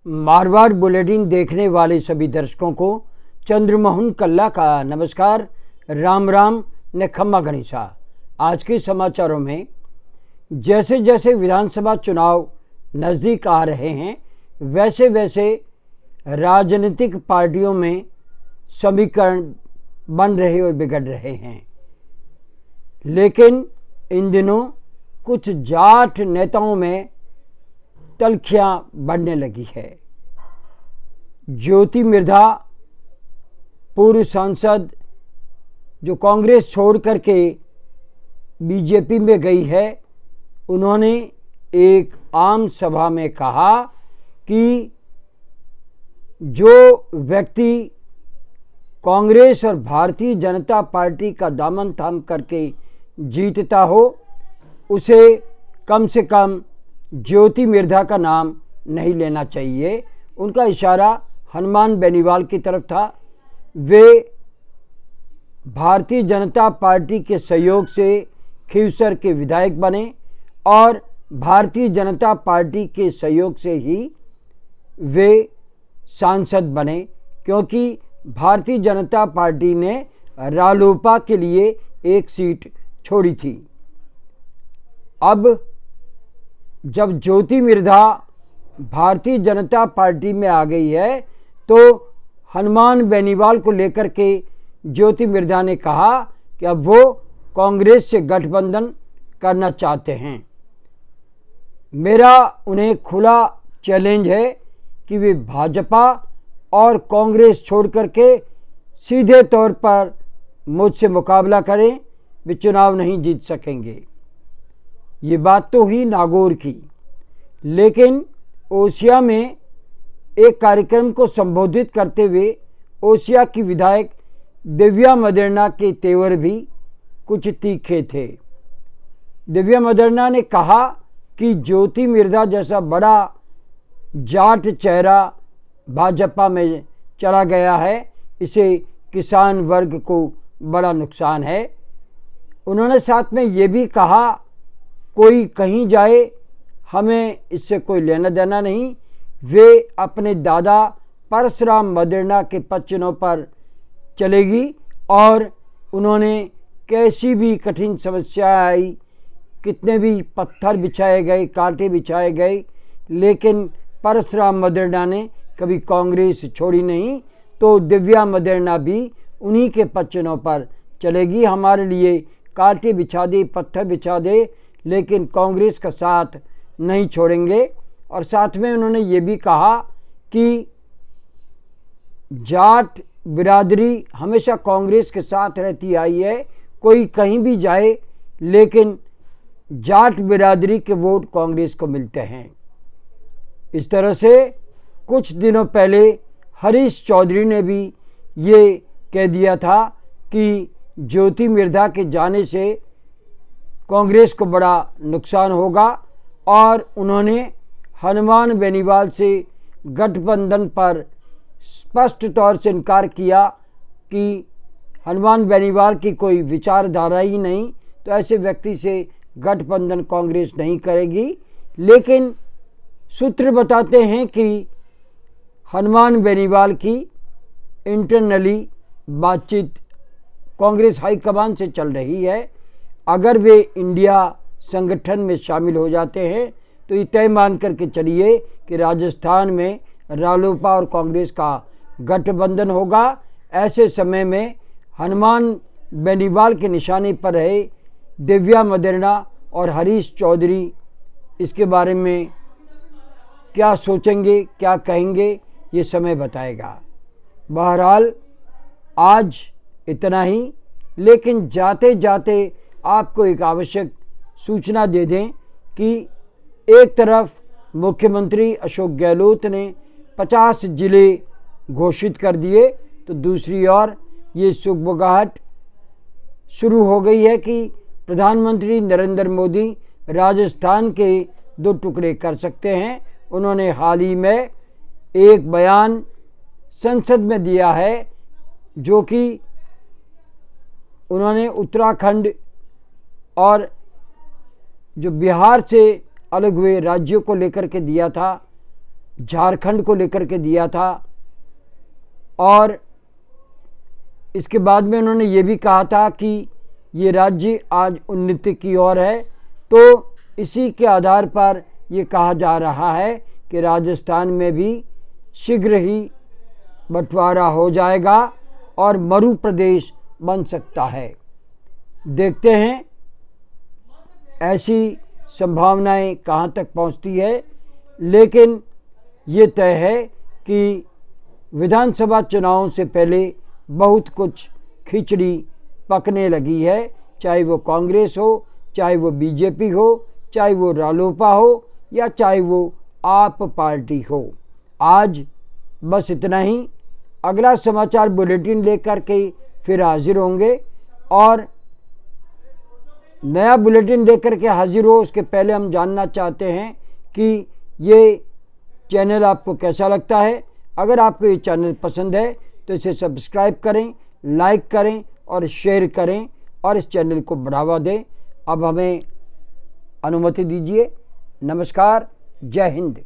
Marwar bulletin देखने वाले सभी दर्शकों को चंद्रमोहन कल्ला का नमस्कार, राम राम ने खम्मा गणिसा। आज के समाचारों में जैसे जैसे विधानसभा चुनाव नज़दीक आ रहे हैं वैसे वैसे राजनीतिक पार्टियों में समीकरण बन रहे और बिगड़ रहे हैं, लेकिन इन दिनों कुछ जाट नेताओं में तल्खियां बढ़ने लगी है। ज्योति मिर्धा पूर्व सांसद जो कांग्रेस छोड़ करके बीजेपी में गई है, उन्होंने एक आम सभा में कहा कि जो व्यक्ति कांग्रेस और भारतीय जनता पार्टी का दामन थाम करके जीतता हो उसे कम से कम ज्योति मिर्धा का नाम नहीं लेना चाहिए। उनका इशारा हनुमान बेनीवाल की तरफ था। वे भारतीय जनता पार्टी के सहयोग से खीवसर के विधायक बने और भारतीय जनता पार्टी के सहयोग से ही वे सांसद बने, क्योंकि भारतीय जनता पार्टी ने रालोपा के लिए एक सीट छोड़ी थी। अब जब ज्योति मिर्धा भारतीय जनता पार्टी में आ गई है तो हनुमान बेनीवाल को लेकर के ज्योति मिर्धा ने कहा कि अब वो कांग्रेस से गठबंधन करना चाहते हैं। मेरा उन्हें खुला चैलेंज है कि वे भाजपा और कांग्रेस छोड़ करके सीधे तौर पर मुझसे मुकाबला करें, वे चुनाव नहीं जीत सकेंगे। ये बात तो हुई नागौर की, लेकिन ओसिया में एक कार्यक्रम को संबोधित करते हुए ओसिया की विधायक दिव्या मदेरणा के तेवर भी कुछ तीखे थे। दिव्या मदेरणा ने कहा कि ज्योति मिर्धा जैसा बड़ा जाट चेहरा भाजपा में चला गया है, इसे किसान वर्ग को बड़ा नुकसान है। उन्होंने साथ में ये भी कहा कोई कहीं जाए हमें इससे कोई लेना देना नहीं। वे अपने दादा परशुराम मदेरणा के पच्चनों पर चलेगी और उन्होंने कैसी भी कठिन समस्या आई, कितने भी पत्थर बिछाए गए, कांटे बिछाए गए, लेकिन परशुराम मदेरणा ने कभी कांग्रेस छोड़ी नहीं। तो दिव्या मदेरणा भी उन्हीं के पच्चनों पर चलेगी। हमारे लिए कांटे बिछा दे, पत्थर बिछा दे, लेकिन कांग्रेस का साथ नहीं छोड़ेंगे। और साथ में उन्होंने ये भी कहा कि जाट बिरादरी हमेशा कांग्रेस के साथ रहती आई है, कोई कहीं भी जाए लेकिन जाट बिरादरी के वोट कांग्रेस को मिलते हैं। इस तरह से कुछ दिनों पहले हरीश चौधरी ने भी ये कह दिया था कि ज्योति मिर्धा के जाने से कांग्रेस को बड़ा नुकसान होगा और उन्होंने हनुमान बेनीवाल से गठबंधन पर स्पष्ट तौर से इनकार किया कि हनुमान बेनीवाल की कोई विचारधारा ही नहीं, तो ऐसे व्यक्ति से गठबंधन कांग्रेस नहीं करेगी। लेकिन सूत्र बताते हैं कि हनुमान बेनीवाल की इंटरनली बातचीत कांग्रेस हाईकमान से चल रही है। अगर वे इंडिया संगठन में शामिल हो जाते हैं तो ये तय मान करके चलिए कि राजस्थान में रालोपा और कांग्रेस का गठबंधन होगा। ऐसे समय में हनुमान बेनीवाल के निशाने पर रहे दिव्या मदेरणा और हरीश चौधरी इसके बारे में क्या सोचेंगे, क्या कहेंगे, ये समय बताएगा। बहरहाल आज इतना ही, लेकिन जाते जाते आपको एक आवश्यक सूचना दे दें कि एक तरफ मुख्यमंत्री अशोक गहलोत ने 50 जिले घोषित कर दिए, तो दूसरी ओर ये सुगबुगाहट शुरू हो गई है कि प्रधानमंत्री नरेंद्र मोदी राजस्थान के 2 टुकड़े कर सकते हैं। उन्होंने हाल ही में एक बयान संसद में दिया है जो कि उन्होंने उत्तराखंड और जो बिहार से अलग हुए राज्यों को लेकर के दिया था झारखंड को लेकर के दिया था और इसके बाद में उन्होंने ये भी कहा था कि ये राज्य आज उन्नति की ओर है। तो इसी के आधार पर ये कहा जा रहा है कि राजस्थान में भी शीघ्र ही बंटवारा हो जाएगा और मरु प्रदेश बन सकता है। देखते हैं ऐसी संभावनाएं कहां तक पहुंचती है, लेकिन ये तय है कि विधानसभा चुनावों से पहले बहुत कुछ खिचड़ी पकने लगी है, चाहे वो कांग्रेस हो, चाहे वो बीजेपी हो, चाहे वो रालोपा हो या चाहे वो आप पार्टी हो। आज बस इतना ही। अगला समाचार बुलेटिन लेकर के फिर हाजिर होंगे और नया बुलेटिन लेकर के हाजिर हो उसके पहले हम जानना चाहते हैं कि ये चैनल आपको कैसा लगता है। अगर आपको ये चैनल पसंद है तो इसे सब्सक्राइब करें, लाइक करें और शेयर करें और इस चैनल को बढ़ावा दें। अब हमें अनुमति दीजिए। नमस्कार, जय हिंद।